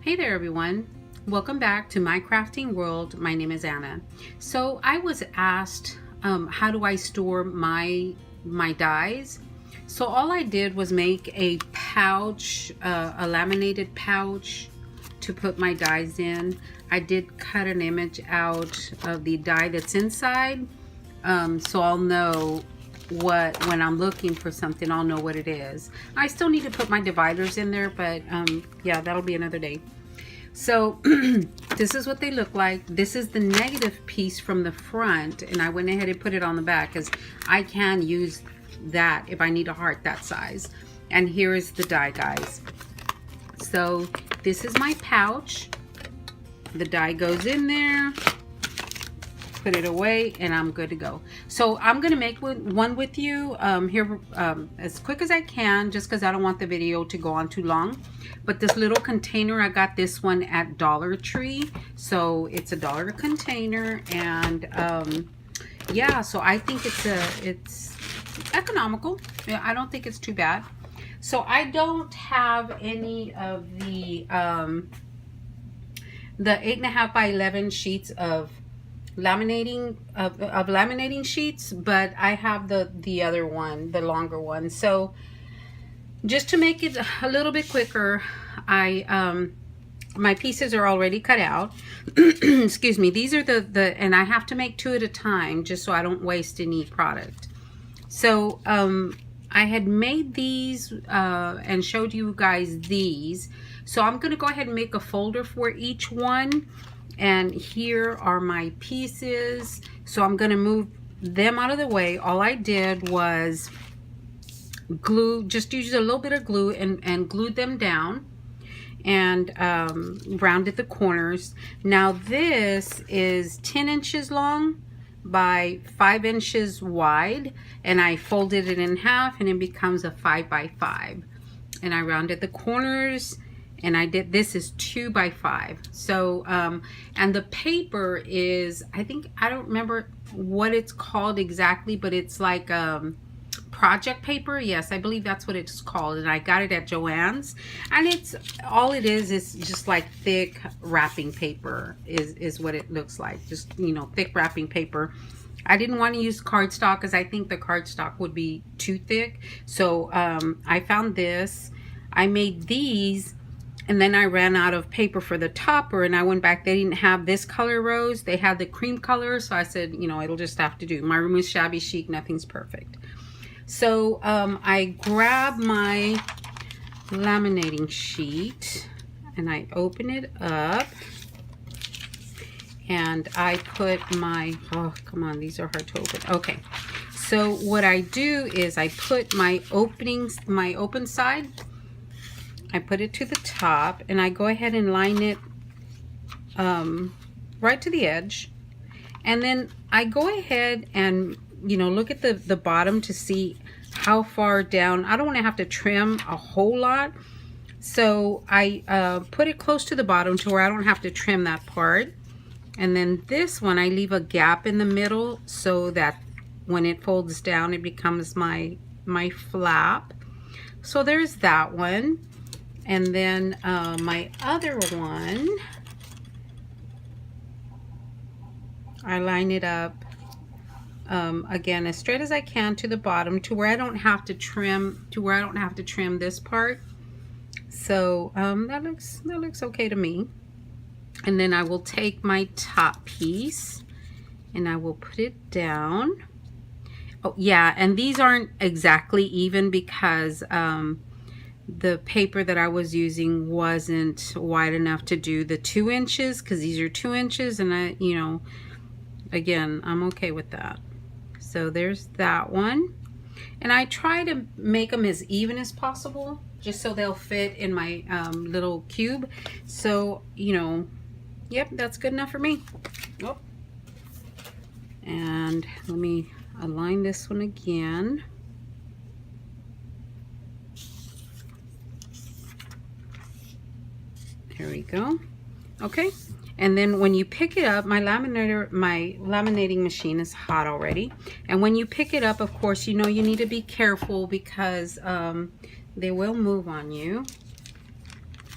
Hey there everyone, welcome back to my crafting world. My name is Anna. So I was asked how do I store my dies. So all I did was make a pouch, a laminated pouch to put my dies in. I did cut an image out of the die that's inside, so I'll know when I'm looking for something, I'll know what it is. I still need to put my dividers in there, but yeah, that'll be another day. So this is what they look like. This is the negative piece from the front, and I went ahead and put it on the back because I can use that if I need a heart that size. And here is the die, guys. So this is my pouch. The die goes in there, put it away, and I'm good to go. So I'm gonna make one with you here as quick as I can, just because I don't want the video to go on too long. But this little container, I got this one at Dollar Tree, so it's a $1 container, and yeah, so I think it's economical. Yeah, I don't think it's too bad. So I don't have any of the 8.5 by 11 sheets of laminating laminating sheets, but I have the other one, the longer one. So just to make it a little bit quicker, my pieces are already cut out. Excuse me. These are and I have to make 2 at a time just so I don't waste any product. So I had made these and showed you guys these. So I'm going to go ahead and make a folder for each one. And here are my pieces. So I'm going to move them out of the way. All I did was glue, just used a little bit of glue and glued them down, and rounded the corners. Now this is 10 inches long by 5 inches wide, and I folded it in half and it becomes a 5 by 5, and I rounded the corners, and I did, this is 2 by 5. So and the paper is, I don't remember what it's called exactly, but it's like project paper. Yes, I believe that's what it's called, and I got it at Joann's, and it's all it is just like thick wrapping paper is what it looks like. Just, you know, thick wrapping paper. I didn't want to use cardstock because I think the cardstock would be too thick. So I found this. I made these, and then I ran out of paper for the topper, and I went back. They didn't have this color rose. They had the cream color, so I said, you know, it'll just have to do. My room is shabby chic. Nothing's perfect. So I grab my laminating sheet and I open it up, and I put my, oh come on, these are hard to open. Okay, so what I do is I put my open side, I put it to the top, and I go ahead and line it right to the edge, and then I go ahead and, you know, look at the bottom to see how far down. I don't want to have to trim a whole lot, so I put it close to the bottom to where I don't have to trim that part. And then this one, I leave a gap in the middle so that when it folds down, it becomes my flap. So there's that one. And then my other one, I line it up again as straight as I can to the bottom, to where I don't have to trim, this part. So that looks okay to me. And then I will take my top piece and I will put it down. Oh yeah, and these aren't exactly even because the paper that I was using wasn't wide enough to do the 2 inches, because these are 2 inches, and I, you know, again, I'm okay with that. So there's that one, and I try to make them as even as possible just so they'll fit in my little cube. So, you know, yep, that's good enough for me. Oh. And let me align this one again. There we go. Okay, and then when you pick it up, my laminating machine is hot already, and when you pick it up, of course, you know, you need to be careful because they will move on you.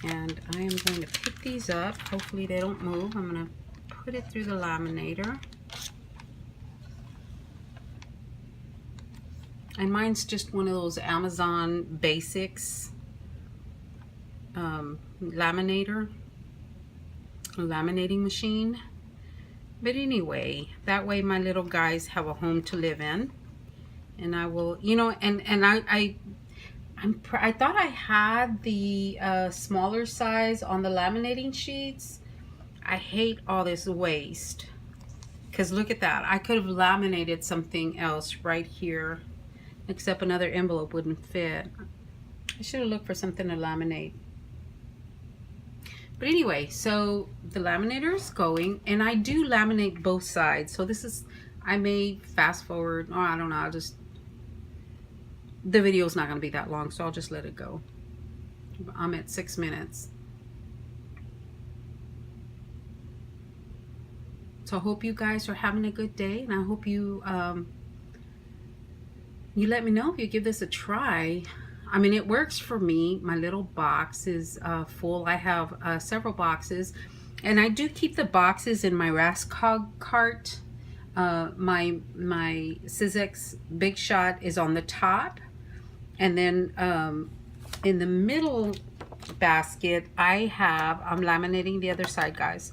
And I am going to pick these up. Hopefully they don't move. I'm going to put it through the laminator. And mine's just one of those Amazon Basics laminating machine. But anyway, that way my little guys have a home to live in. And I will, you know, and I thought I had the smaller size on the laminating sheets. I hate all this waste. Because look at that. I could have laminated something else right here. Except another envelope wouldn't fit. I should have looked for something to laminate. But anyway, so the laminator is going. And I do laminate both sides. So this is, I may fast forward. Oh, I don't know. I'll just... The video is not going to be that long, so I'll just let it go. I'm at 6 minutes. So I hope you guys are having a good day, and I hope you you let me know if you give this a try. I mean, it works for me. My little box is full. I have several boxes, and I do keep the boxes in my Rascog cart. My Sizzix Big Shot is on the top. And then in the middle basket, I'm laminating the other side, guys.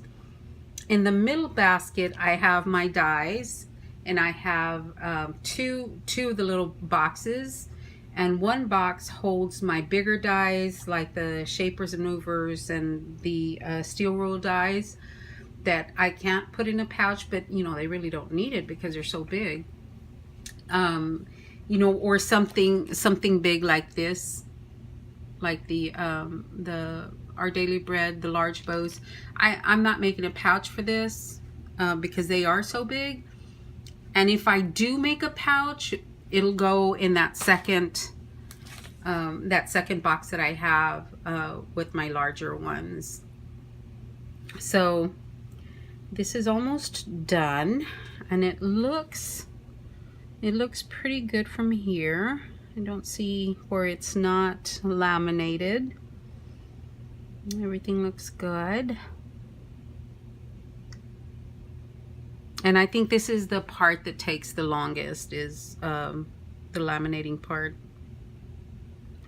In the middle basket, I have my dies, and I have two of the little boxes. And one box holds my bigger dies, like the shapers and movers and the steel rule dies that I can't put in a pouch, but you know, they really don't need it because they're so big. You know, or something big like this, like the Our Daily Bread, the large bows. I'm not making a pouch for this because they are so big. And if I do make a pouch, it'll go in that second box that I have with my larger ones. So this is almost done, and it looks pretty good from here. I don't see where it's not laminated. Everything looks good. And I think this is the part that takes the longest, is the laminating part.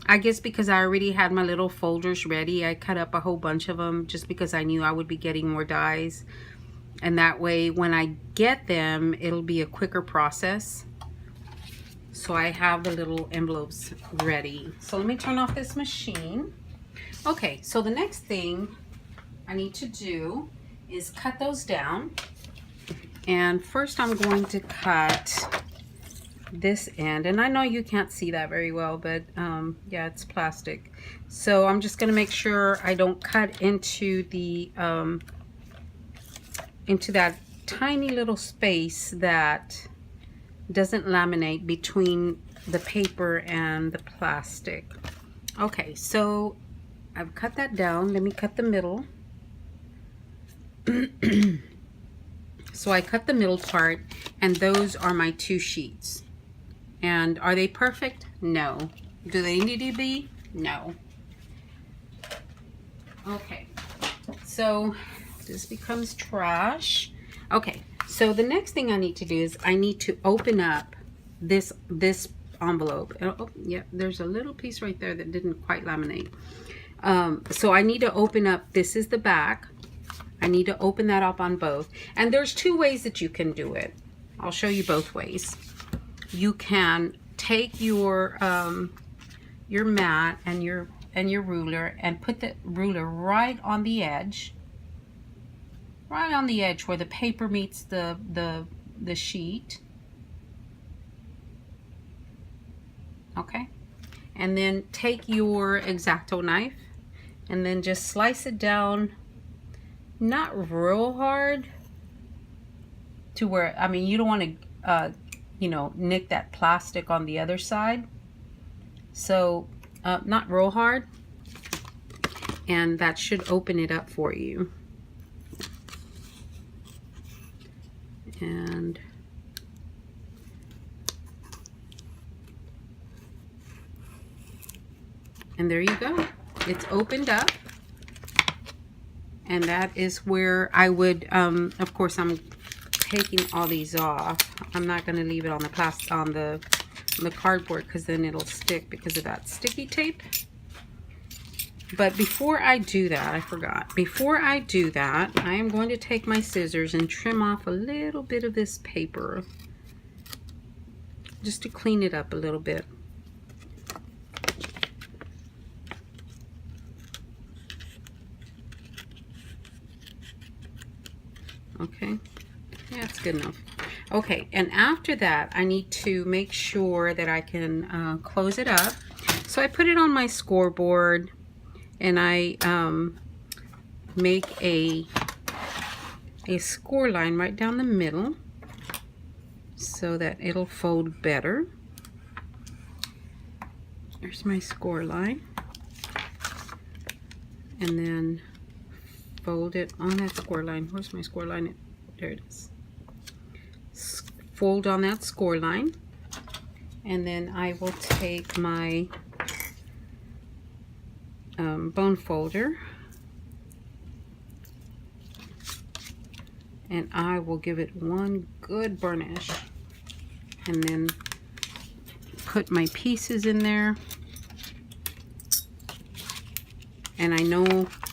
I guess because I already had my little folders ready, I cut up a whole bunch of them just because I knew I would be getting more dies. And that way, when I get them, it'll be a quicker process. So I have the little envelopes ready. So let me turn off this machine. Okay, so the next thing I need to do is cut those down. And first I'm going to cut this end. And I know you can't see that very well, but yeah, it's plastic. So I'm just going to make sure I don't cut into the into that tiny little space that doesn't laminate between the paper and the plastic. Okay, so I've cut that down. Let me cut the middle. So I cut the middle part, and those are my 2 sheets. And are they perfect? No. Do they need to be? No. Okay, so this becomes trash. Okay, so the next thing I need to do is I need to open up this envelope. Oh, yeah, there's a little piece right there that didn't quite laminate. So I need to open up, this is the back. I need to open that up on both. And there's 2 ways that you can do it. I'll show you both ways. You can take your mat and your ruler and put the ruler right on the edge. Right on the edge where the paper meets the sheet. Okay? And then take your X-Acto knife and then just slice it down, not real hard, to where, I mean, you don't want to, you know, nick that plastic on the other side. So, not real hard. And that should open it up for you. And there you go. It's opened up. And that is where I would, of course, I'm taking all these off. I'm not going to leave it on the plastic, on the cardboard, because then it'll stick because of that sticky tape. But before I do that, I forgot. Before I do that, I am going to take my scissors and trim off a little bit of this paper, just to clean it up a little bit. Okay, yeah, it's good enough. Okay, and after that, I need to make sure that I can close it up. So I put it on my scoreboard, and I make a score line right down the middle so that it'll fold better. There's my score line. And then fold it on that score line. Where's my score line? There it is. Fold on that score line, and then I will take my bone folder, and I will give it one good burnish, and then put my pieces in there. And I know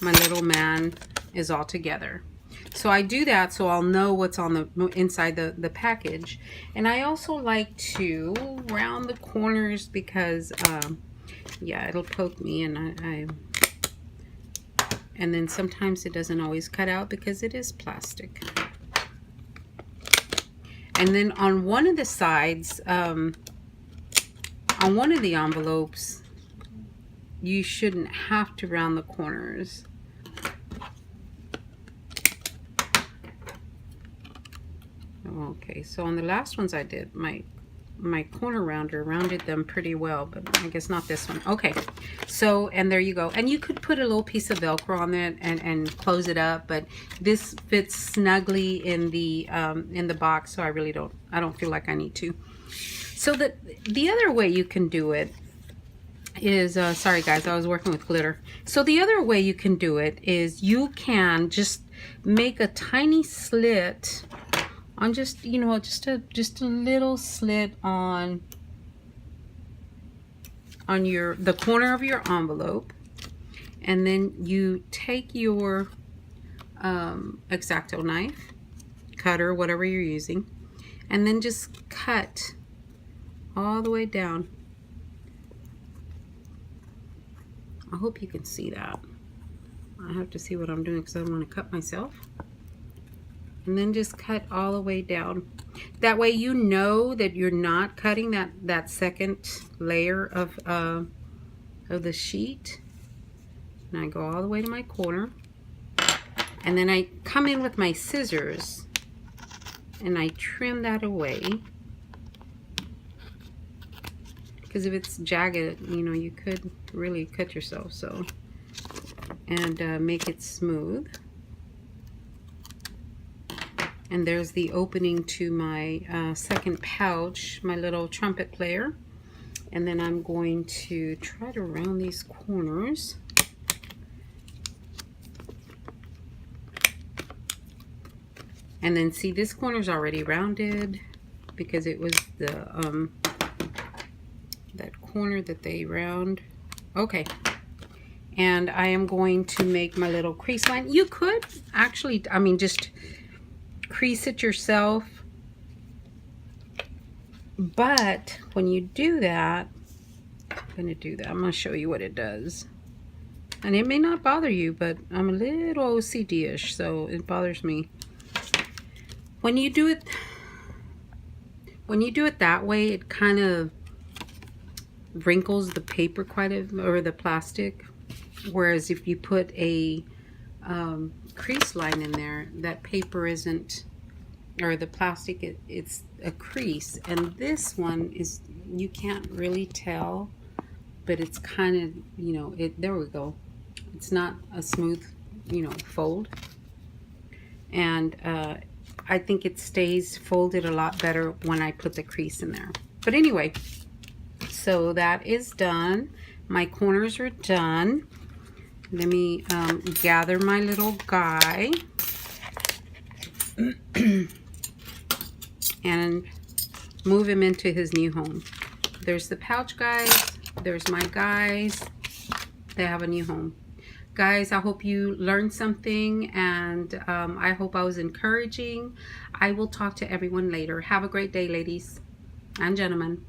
my little man is all together. So I do that so I'll know what's on the inside the package. And I also like to round the corners because yeah, it'll poke me, and and then sometimes it doesn't always cut out because it is plastic. And then on one of the sides, on one of the envelopes, you shouldn't have to round the corners. Okay, so on the last ones I did, my corner rounder rounded them pretty well, but I guess not this one. Okay, so, and there you go. And you could put a little piece of Velcro on it and close it up, but this fits snugly in the box, so I really don't feel like I need to. So the other way you can do it is, sorry guys, I was working with glitter. So the other way you can do it is you can just make a tiny slit on just, you know, just a little slit on the corner of your envelope, and then you take your X-Acto knife, cutter, whatever you're using, and then just cut all the way down. I hope you can see that. I have to see what I'm doing because I don't want to cut myself. And then just cut all the way down. That way you know that you're not cutting that second layer of the sheet. And I go all the way to my corner. And then I come in with my scissors and I trim that away. Because if it's jagged, you know, you could really cut yourself. So, and make it smooth. And there's the opening to my second pouch, my little trumpet player. And then I'm going to try to round these corners. And then see, this corner's already rounded because it was the that corner that they round. Okay. And I am going to make my little crease line. You could actually, I mean, just crease it yourself, but when you do that, I'm going to show you what it does. And it may not bother you, but I'm a little OCD-ish, so it bothers me. When you do it that way, it kind of wrinkles the paper or the plastic, whereas if you put a crease line in there, that paper isn't, or the plastic, it's a crease. And this one is, you can't really tell, but it's kind of, you know, there we go. It's not a smooth, you know, fold. And I think it stays folded a lot better when I put the crease in there. But anyway, so that is done. My corners are done. Let me gather my little guy and move him into his new home. There's the pouch guys. There's my guys. They have a new home. Guys, I hope you learned something, and I hope I was encouraging. I will talk to everyone later. Have a great day, ladies and gentlemen.